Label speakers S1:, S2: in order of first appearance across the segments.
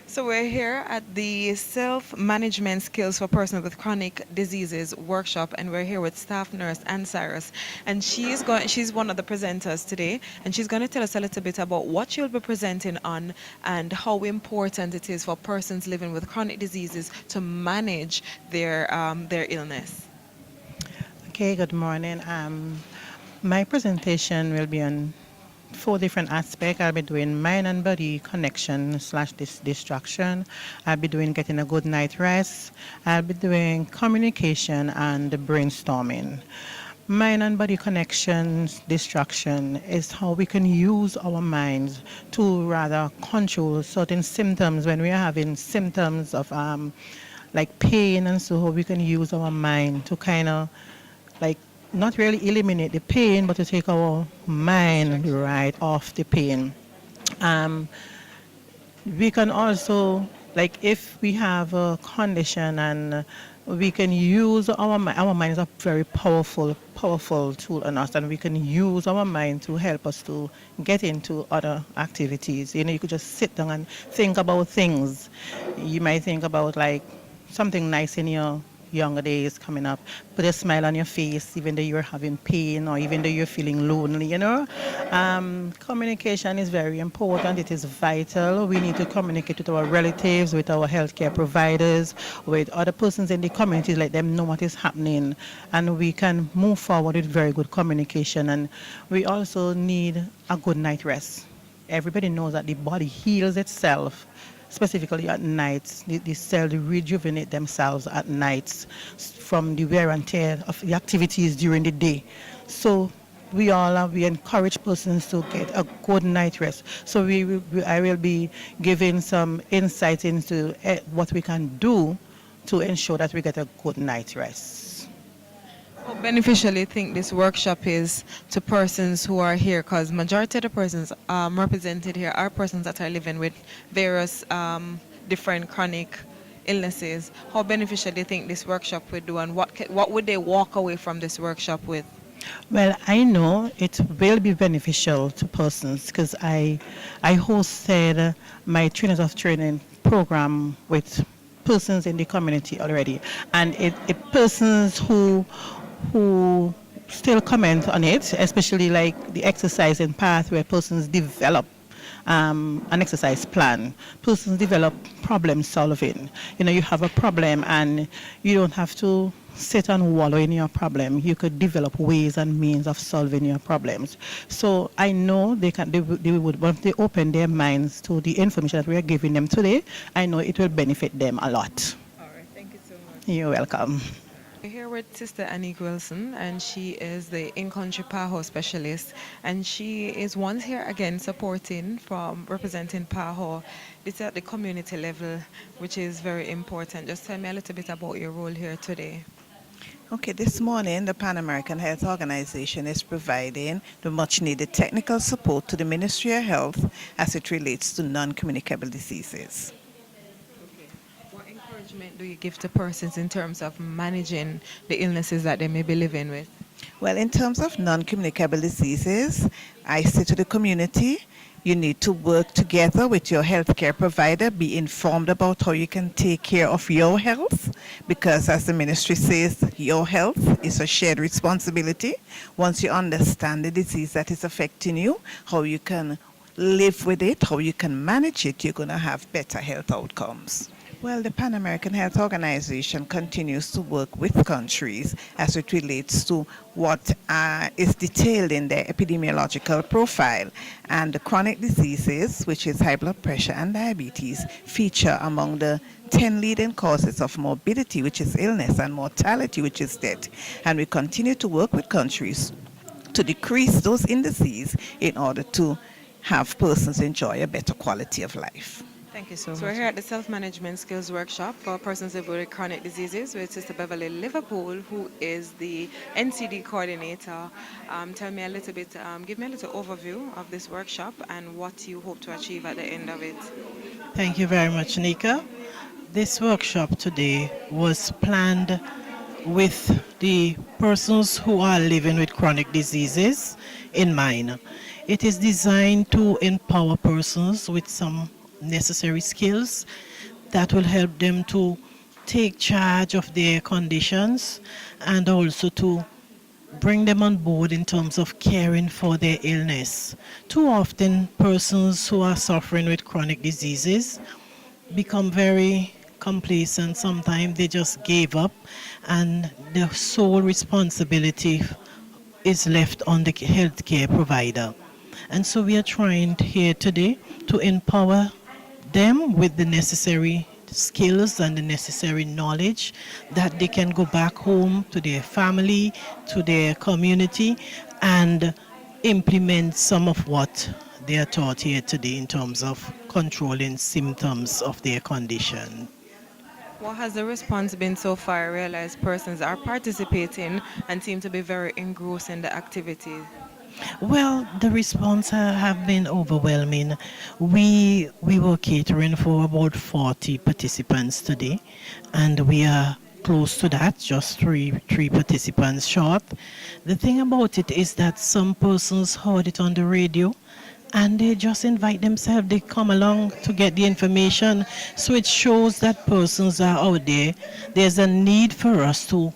S1: So we're here at the Self-Management Skills for Persons with Chronic Diseases workshop, and we're here with staff nurse Ann Cyrus, and she's one of the presenters today, and she's going to tell us a little bit about what she'll be presenting on and how important it is for persons living with chronic diseases to manage their illness.
S2: Okay, good morning. My presentation will be on four different aspects. I'll be doing mind and body connection slash distraction. I'll be doing getting a good night rest. I'll be doing communication and brainstorming. Mind and body connections distraction is how we can use our minds to rather control certain symptoms when we are having symptoms of like pain, and so we can use our mind to kind of like not really eliminate the pain, but to take our mind right off the pain. Um, we can also, like, if we have a condition and we can use our mind is a very powerful tool in us, and we can use our mind to help us to get into other activities. You know, you could just sit down and think about things. You might think about like something nice in your younger days coming up, put a smile on your face even though you're having pain or even though you're feeling lonely, you know. Communication is very important. It is vital. We need to communicate with our relatives, with our healthcare providers, with other persons in the community, let them know what is happening, and we can move forward with very good communication. And we also need a good night rest. Everybody knows that the body heals itself specifically at nights. The cells rejuvenate themselves at nights from the wear and tear of the activities during the day. So we encourage persons to get a good night rest. So I will be giving some insight into what we can do to ensure that we get a good night rest.
S1: How beneficial you think this workshop is to persons who are here? Because majority of the persons represented here are persons that are living with various different chronic illnesses. How beneficial do you think this workshop would do, and what would they walk away from this workshop with?
S2: Well, I know it will be beneficial to persons because I hosted my trainers of training program with persons in the community already, and it persons who still comment on it, especially like the exercising path where persons develop an exercise plan. Persons develop problem solving. You know, you have a problem and you don't have to sit and wallow in your problem. You could develop ways and means of solving your problems. So I know they would, once they open their minds to the information that we are giving them today, I know it will benefit them a lot.
S1: All right, thank you so much.
S2: You're welcome.
S1: We're here with Sister Annie Wilson, and she is the in-country PAHO specialist, and she is once here again supporting from representing PAHO. This is at the community level, which is very important. Just tell me a little bit about your role here today.
S3: Okay, this morning the Pan American Health Organization is providing the much needed technical support to the Ministry of Health as it relates to non-communicable diseases.
S1: What encouragement do you give to persons in terms of managing the illnesses that they may be living with?
S3: Well, in terms of non-communicable diseases, I say to the community, you need to work together with your healthcare provider, be informed about how you can take care of your health, because as the ministry says, your health is a shared responsibility. Once you understand the disease that is affecting you, how you can live with it, how you can manage it, you're going to have better health outcomes. Well, the Pan American Health Organization continues to work with countries as it relates to what is detailed in their epidemiological profile. And the chronic diseases, which is high blood pressure and diabetes, feature among the 10 leading causes of morbidity, which is illness, and mortality, which is death. And we continue to work with countries to decrease those indices in order to have persons enjoy a better quality of life.
S1: Thank you so much. So we're here at the Self-Management Skills Workshop for persons living with chronic diseases with Sister Beverly Liverpool, who is the NCD coordinator. Tell me a little bit, give me a little overview of this workshop and what you hope to achieve at the end of it.
S4: Thank you very much, Nika. This workshop today was planned with the persons who are living with chronic diseases in mind. It is designed to empower persons with some necessary skills that will help them to take charge of their conditions and also to bring them on board in terms of caring for their illness. Too often, persons who are suffering with chronic diseases become very complacent. Sometimes they just gave up, and the sole responsibility is left on the healthcare provider. And so we are trying here today to empower them with the necessary skills and the necessary knowledge that they can go back home to their family, to their community, and implement some of what they are taught here today in terms of controlling symptoms of their condition.
S1: What has the response been so far? I realize persons are participating and seem to be very engrossed in the activity.
S4: Well, the response have been overwhelming. We were catering for about 40 participants today, and we are close to that, just three participants short. The thing about it is that some persons heard it on the radio and they just invite themselves, they come along to get the information. So it shows that persons are out there. There's a need for us to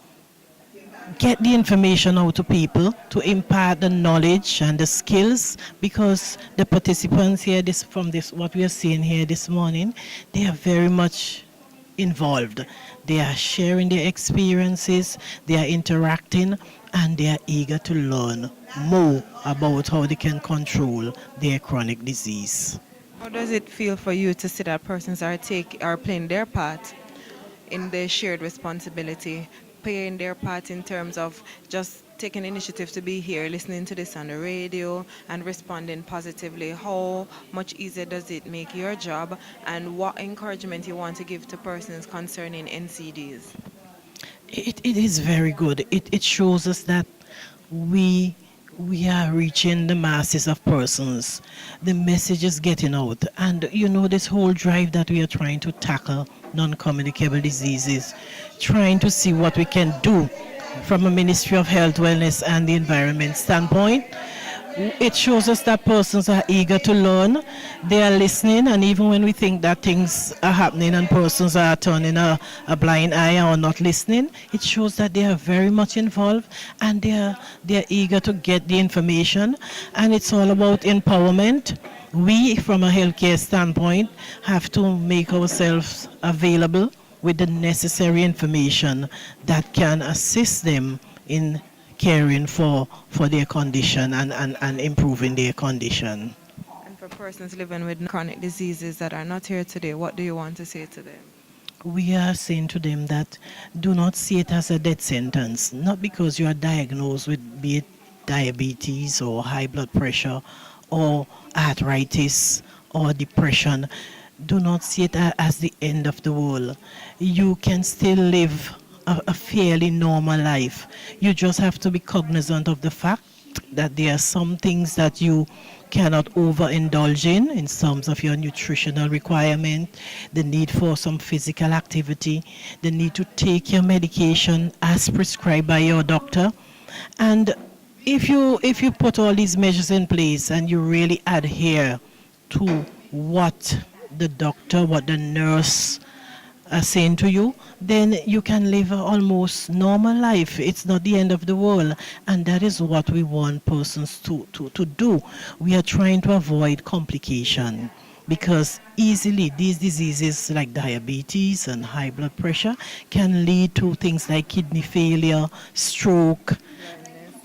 S4: get the information out to people, to impart the knowledge and the skills, because the participants here, this from this what we are seeing here this morning, they are very much involved. They are sharing their experiences, they are interacting, and they are eager to learn more about how they can control their chronic disease.
S1: How does it feel for you to see that persons are playing their part in the shared responsibility, playing their part in terms of just taking initiative to be here, listening to this on the radio and responding positively? How much easier does it make your job, and what encouragement you want to give to persons concerning NCDs?
S4: It is very good. It shows us that we we are reaching the masses of persons. The message is getting out. And you know, this whole drive that we are trying to tackle non-communicable diseases, trying to see what we can do from a Ministry of Health, Wellness and the Environment standpoint. It shows us that persons are eager to learn, they are listening, and even when we think that things are happening and persons are turning a blind eye or not listening, it shows that they are very much involved and they're eager to get the information. And it's all about empowerment. We, from a healthcare standpoint, have to make ourselves available with the necessary information that can assist them in caring for their condition and improving their condition.
S1: And for persons living with chronic diseases that are not here today, what do you want to say to them?
S4: We are saying to them that do not see it as a death sentence, not because you are diagnosed with, be it diabetes or high blood pressure or arthritis or depression. Do not see it as the end of the world. You can still live a fairly normal life. You just have to be cognizant of the fact that there are some things that you cannot overindulge in terms of your nutritional requirement, the need for some physical activity, the need to take your medication as prescribed by your doctor. And if you put all these measures in place and you really adhere to what the doctor, what the nurse are saying to you, then you can live an almost normal life. It's not the end of the world. And that is what we want persons to do. We are trying to avoid complication because easily these diseases like diabetes and high blood pressure can lead to things like kidney failure, stroke,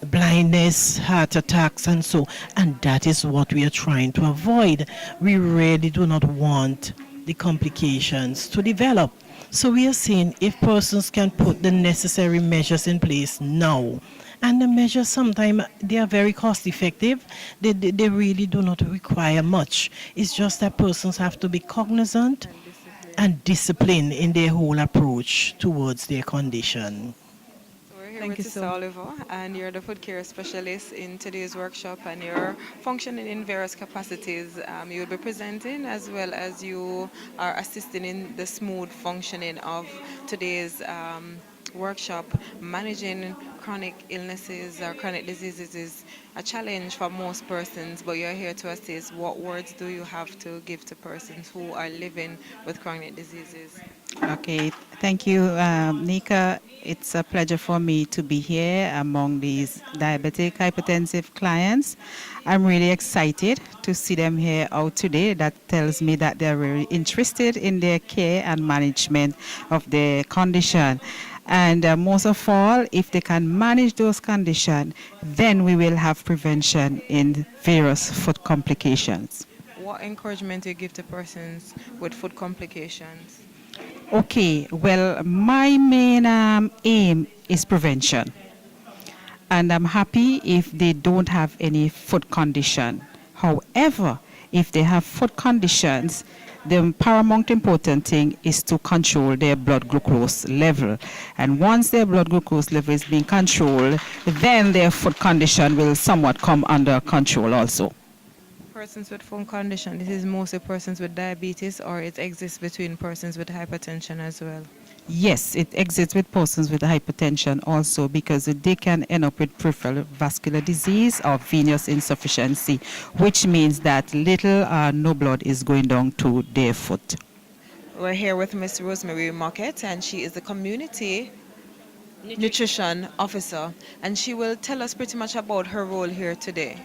S4: blindness, heart attacks, and so. And that is what we are trying to avoid. We really do not want the complications to develop. So we are saying if persons can put the necessary measures in place now, and the measures sometimes they are very cost effective, they really do not require much. It's just that persons have to be cognizant and disciplined in their whole approach towards their condition.
S1: We're here
S2: Thank
S1: with
S2: you
S1: Sister Oliver, and you're the food care specialist in today's workshop, and you're functioning in various capacities. You'll be presenting as well as you are assisting in the smooth functioning of today's workshop. Managing chronic illnesses or chronic diseases is a challenge for most persons, but you're here to assist. What words do you have to give to persons who are living with chronic diseases?
S5: Okay, thank you, Nika. It's a pleasure for me to be here among these diabetic hypertensive clients. I'm really excited to see them here out today. That tells me that they're very interested in their care and management of their condition. And most of all, if they can manage those conditions, then we will have prevention in various food complications.
S1: What encouragement do you give to persons with food complications?
S5: Okay, well, my main aim is prevention. And I'm happy if they don't have any food condition. However, if they have food conditions, the paramount important thing is to control their blood glucose level. And once their blood glucose level is being controlled, then their food condition will somewhat come under control also.
S1: Persons with food condition, this is mostly persons with diabetes, or it exists between persons with hypertension as well?
S5: Yes, it exists with persons with hypertension also, because they can end up with peripheral vascular disease or venous insufficiency, which means that little or no blood is going down to their foot.
S1: We're here with Miss Rosemary Market, and she is the community nutrition officer, and she will tell us pretty much about her role here today.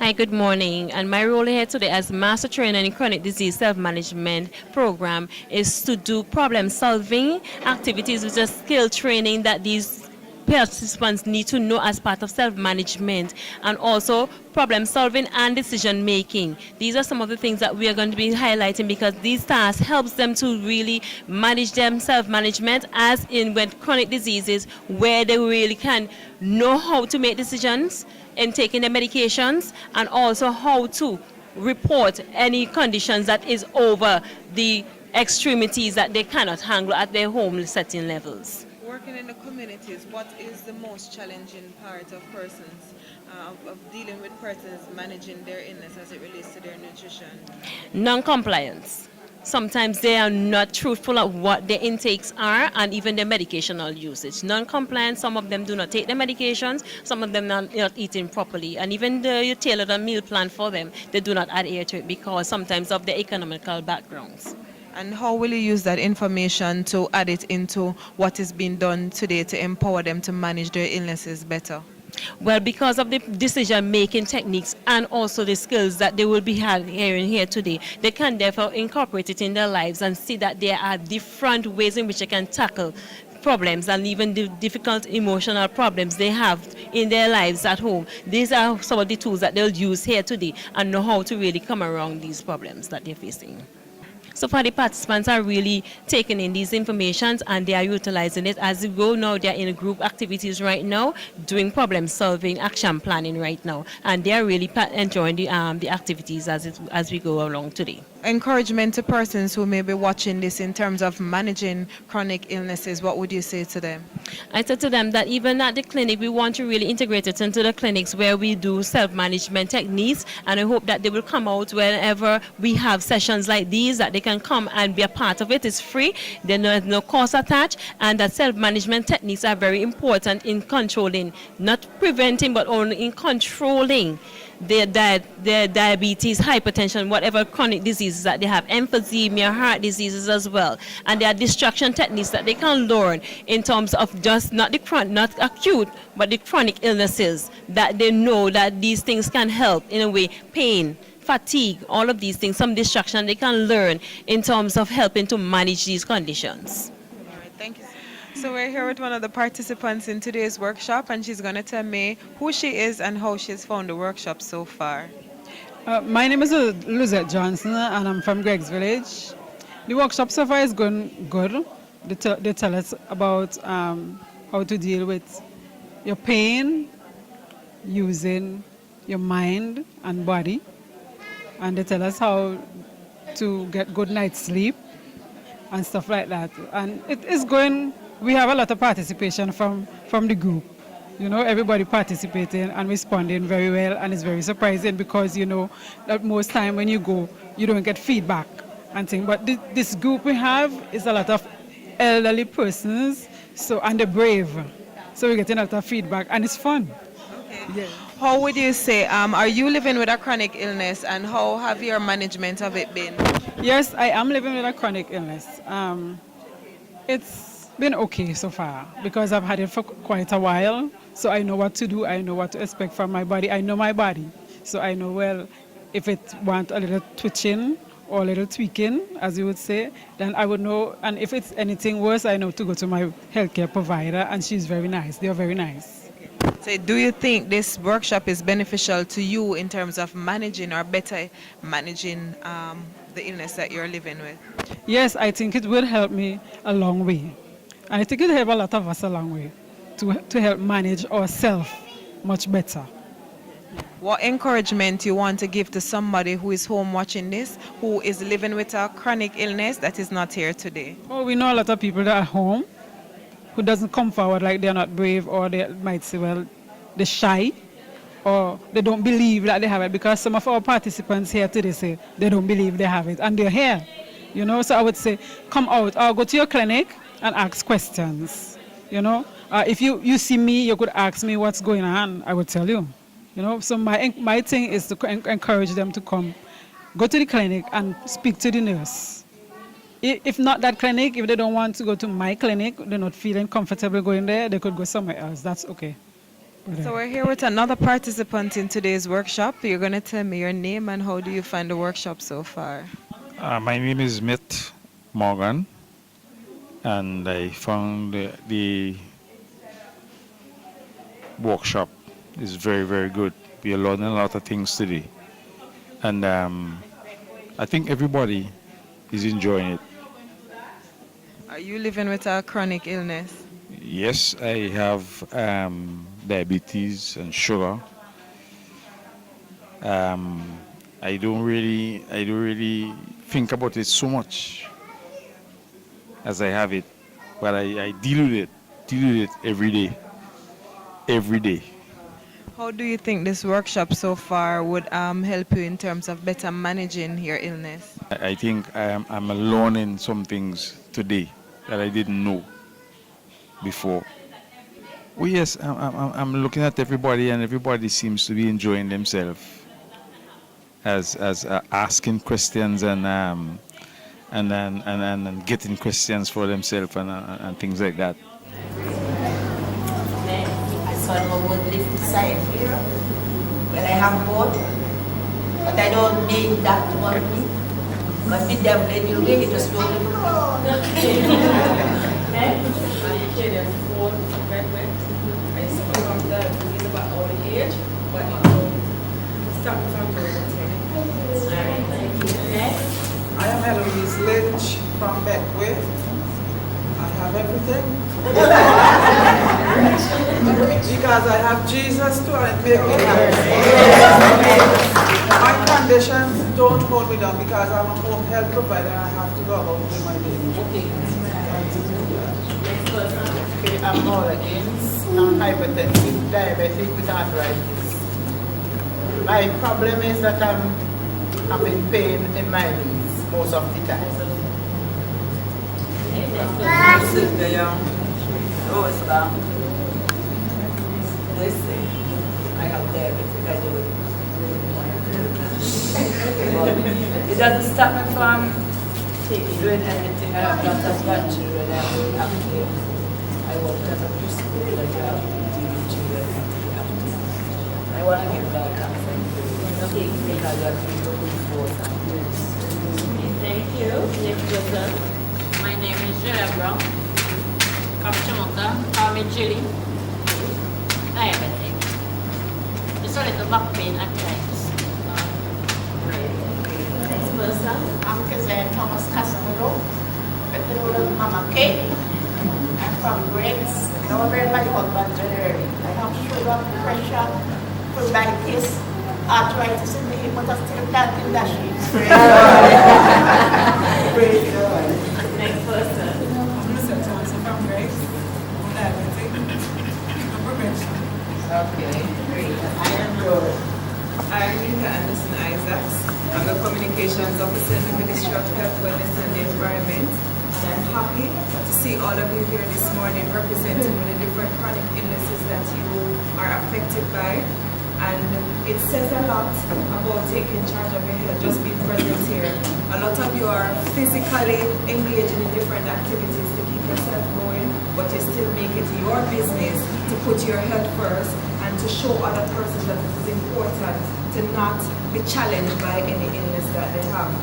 S6: Hi, good morning. And my role here today as Master Trainer in Chronic Disease Self-Management Program is to do problem-solving activities, which is skill training that these participants need to know as part of self-management, and also problem-solving and decision-making. These are some of the things that we are going to be highlighting, because these tasks helps them to really manage them self-management, as in with chronic diseases, where they really can know how to make decisions in taking the medications, and also how to report any conditions that is over the extremities that they cannot handle at their home setting levels.
S1: Working in the communities, what is the most challenging part of persons, of dealing with persons managing their illness as it relates to their nutrition?
S6: Non-compliance. Sometimes they are not truthful of what their intakes are, and even their medicational usage. Non-compliant, some of them do not take the medications, some of them are not eating properly, and even though you tailor a meal plan for them, they do not adhere to it because sometimes of their economical backgrounds.
S1: And how will you use that information to add it into what is being done today to empower them to manage their illnesses better?
S6: Well, because of the decision-making techniques and also the skills that they will be hearing here today, they can therefore incorporate it in their lives and see that there are different ways in which they can tackle problems and even the difficult emotional problems they have in their lives at home. These are some of the tools that they'll use here today and know how to really come around these problems that they're facing. So far, the participants are really taking in these informations and they are utilizing it. As we go now, they are in group activities right now, doing problem solving, action planning right now, and they are really enjoying the activities as we go along today.
S1: Encouragement to persons who may be watching this in terms of managing chronic illnesses, what would you say to them?
S6: I said to them that even at the clinic, we want to really integrate it into the clinics where we do self-management techniques, and I hope that they will come out whenever we have sessions like these, that they can come and be a part of it. It's free, there's no cost attached, and that self-management techniques are very important in controlling, not preventing, but only in controlling their diabetes, hypertension, whatever chronic diseases that they have, emphysema, heart diseases as well. And there are distraction techniques that they can learn in terms of just not acute, but the chronic illnesses, that they know that these things can help in a way, pain, fatigue, all of these things, some distraction they can learn in terms of helping to manage these conditions.
S1: All right, thank you. So we're here with one of the participants in today's workshop, and she's going to tell me who she is and how she's found the workshop so far.
S7: My name is Luzette Johnson, and I'm from Greg's Village. The workshop so far is going good. They tell us about how to deal with your pain using your mind and body, and they tell us how to get good night's sleep and stuff like that. And it is going. We have a lot of participation from the group. You know, everybody participating and responding very well, and it's very surprising because, you know, that most time when you go, you don't get feedback and things. But this group we have is a lot of elderly persons So, and they're brave. So we're getting a lot of feedback, and it's fun. Yeah.
S1: How would you say, are you living with a chronic illness, and how have your management of it been?
S7: Yes, I am living with a chronic illness. It's been okay so far because I've had it for quite a while. So I know what to do. I know what to expect from my body. I know my body. So I know, well, if it wants a little twitching or a little tweaking, as you would say, then I would know. And if it's anything worse, I know to go to my healthcare provider, and she's very nice. They are very nice.
S1: So do you think this workshop is beneficial to you in terms of managing or better managing the illness that you're living with?
S7: Yes, I think it will help me a long way. And I think it will help a lot of us a long way to help manage ourselves much better.
S1: What encouragement you want to give to somebody who is home watching this, who is living with a chronic illness that is not here today?
S7: Oh, we know a lot of people that are home who doesn't come forward, like they're not brave, or they might say, well, they're shy, or they don't believe that they have it, because some of our participants here today say they don't believe they have it, and they're here. You know, so I would say, come out or go to your clinic and ask questions. You know, if you see me, you could ask me what's going on, I would tell you. You know, so my thing is to encourage them to come, go to the clinic and speak to the nurse. If not that clinic, if they don't want to go to my clinic, they're not feeling comfortable going there, they could go somewhere else. That's okay.
S1: So we're here with another participant in today's workshop. You're going to tell me your name and how do you find the workshop so far?
S8: My name is Mitt Morgan, and I found the workshop is very, very good. We are learning a lot of things today, and I think everybody is enjoying it.
S1: Are you living with a chronic illness?
S8: Yes, I have diabetes and sugar. I don't really think about it so much as I have it, but I deal with it every day.
S1: How do you think this workshop so far would help you in terms of better managing your illness?
S8: I think I'm learning some things today that I didn't know before. Well, yes, I'm looking at everybody, and everybody seems to be enjoying themselves as asking questions and getting questions for themselves and things like that.
S9: I saw the wood lift side here. Well, I have both, but I don't need that one. Because the devil in you get it just slowly.
S10: I am Eloise Lynch from Beckwith. I have everything. Because I have Jesus too, and it makes me happy. My conditions don't hold me down because I'm a home health provider and I have to go about with my daily.
S11: Okay, I'm all against. I'm hypertensive, diabetic with arthritis. My problem is that I'm having pain in my knees most of the time.
S9: I have diabetes, I do it. But it doesn't stop me from doing everything. I have lots of grandchildren, I have active. I work as a preschool, like I have to deal with children. I want to give God thanks. Okay, because you are doing so good for us.
S6: Thank you. Next person.
S12: My name is Julia Brown. From Chamoka. Call me Julie. Diabetic. Just a little back pain at times.
S6: Next person.
S11: I'm Kazan Thomas Casamiro, with Mama Kate. I'm from Greg's. Now I'm my husband January. I have sugar, pressure, colitis, arthritis in the hip, but I still can't do that shit.
S6: Next person.
S10: I'm Lisa Thompson from Greg's. I'm diabetic. No prevention.
S9: Okay, great.
S11: I am good.
S1: I'm Rita Anderson Isaacs. I'm the Communications Officer in the Ministry of Health, Wellness and the Environment. happy to see all of you here this morning representing with the different chronic illnesses that you are affected by. And it says a lot about taking charge of your health, just being present here. A lot of you are physically engaging in different activities to keep yourself going, but you still make it your business to put your health first and to show other persons that it is important to not be challenged by any illness that they have.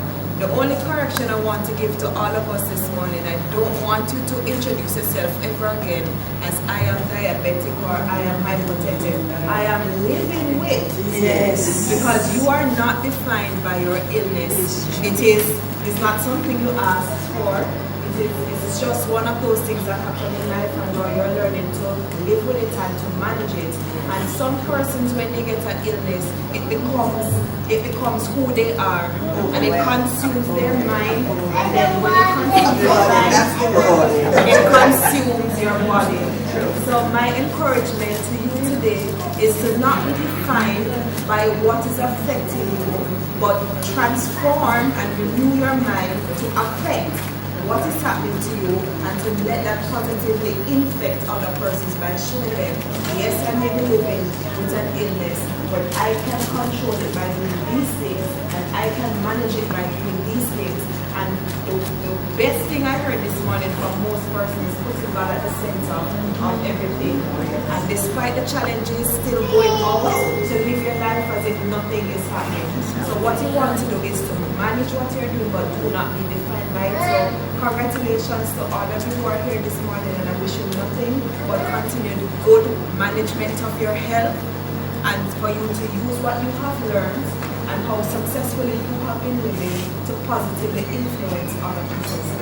S1: The only correction I want to give to all of us this morning, I don't want you to introduce yourself ever again as I am diabetic or I am hypertensive. I am living with. Yes. Because you are not defined by your illness. It's not something you asked for. It's just one of those things that happen in life, and you're learning to live with it and to manage it. And some persons, when they get an illness, it becomes who they are, and it consumes their mind. And then when it consumes your mind, it consumes your body. So my encouragement to you today is to not be defined by what is affecting you, but transform and renew your mind to affect what is happening to you, and to let that positively infect other persons by showing them, yes, I may be living with an illness, but I can control it by doing these things, and I can manage it by doing these things. And the best thing I heard this morning from most persons is putting God at the center of everything. And despite the challenges, still going out to live your life as if nothing is happening. So what you want to do is to manage what you're doing, but do not be defined by it. So congratulations to all of you who are here this morning, and I wish you nothing but continued good management of your health, and for you to use what you have learned and how successfully you have been living to positively influence other people's lives.